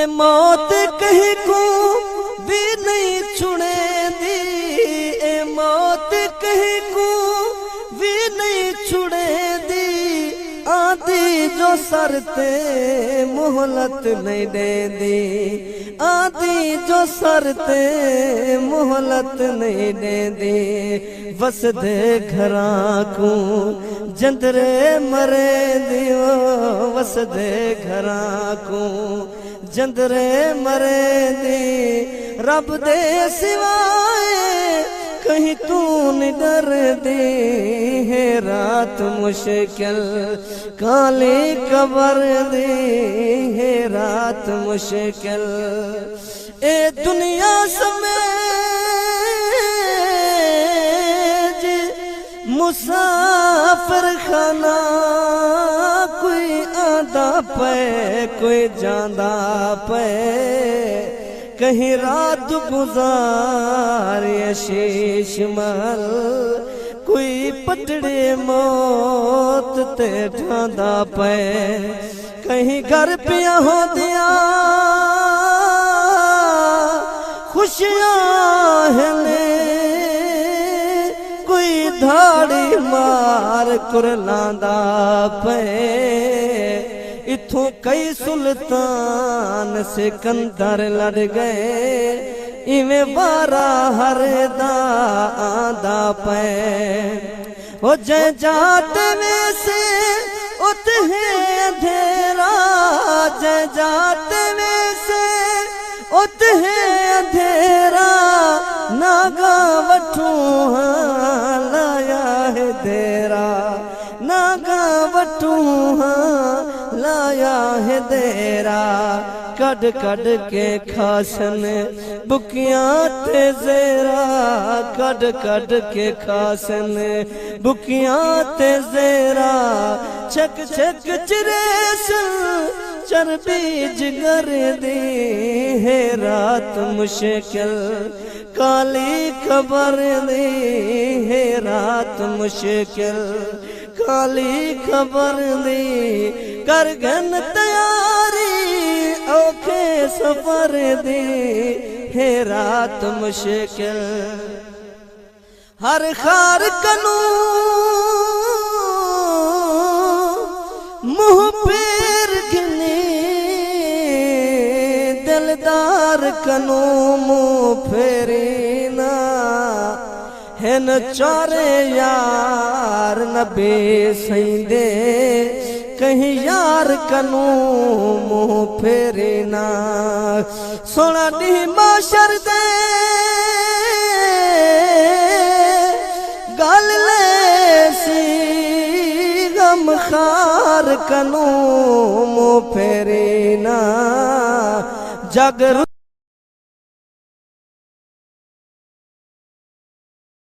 मौत कहीं को भी नहीं छुड़े दी, ए मौत कहीं को भी नहीं छुड़े दी। आधी जो सरते मोहलत नहीं दे दी, आधी जो सरते मोहलत नहीं दे दी। बस दे घरा को जंदरे मरे दियो, बस दे घरा को जंदरे मरे दी। रब दे सिवाय कहीं तू नहीं डर दी, है रात मुश्किल काली कबर दी, है रात मुश्किल। ए दुनिया समेत मुसाफिर खाना, कोई आंदा पे कोई जांदा पे। कहीं रात गुजार शीश महल, कोई पटड़े मौत ते ठांदा पे। कहीं घर पिया हो दिया खुशियां है ने, कोई धाड़ी मार कुरलांदा पे। इथों कई सुल्तान सिकंदर लड़ गए, इवें वारा हर दा आंदा पे। ओ जय जाते में से उत है अंधेरा, जय जाते में से उत है अंधेरा। नागा वठू हाँ लाया है देरा, नागा वठू हाँ लाया है देरा। कड कड के खासन बुकियां ते जेरा, कड कड के खासन बुकियां ते जेरा। छक छक चिरेसन चरबी जिगर दी, है रात मुश्किल काली खबर दी, है रात मुश्किल काली खबर दी। कर गन तैयारी औखे सफर दी, है रात मुश्किल। हर खार कनू मुँह पेर गिनी, दिलदार कनू मुँह फेरी ना। है न चारे यार नबे सईंदे, कहीं यार कनू मुँह फेरे ना। सोना डी माशर दे गल ले सी, गम खार कनू मुँह फेरे ना। जग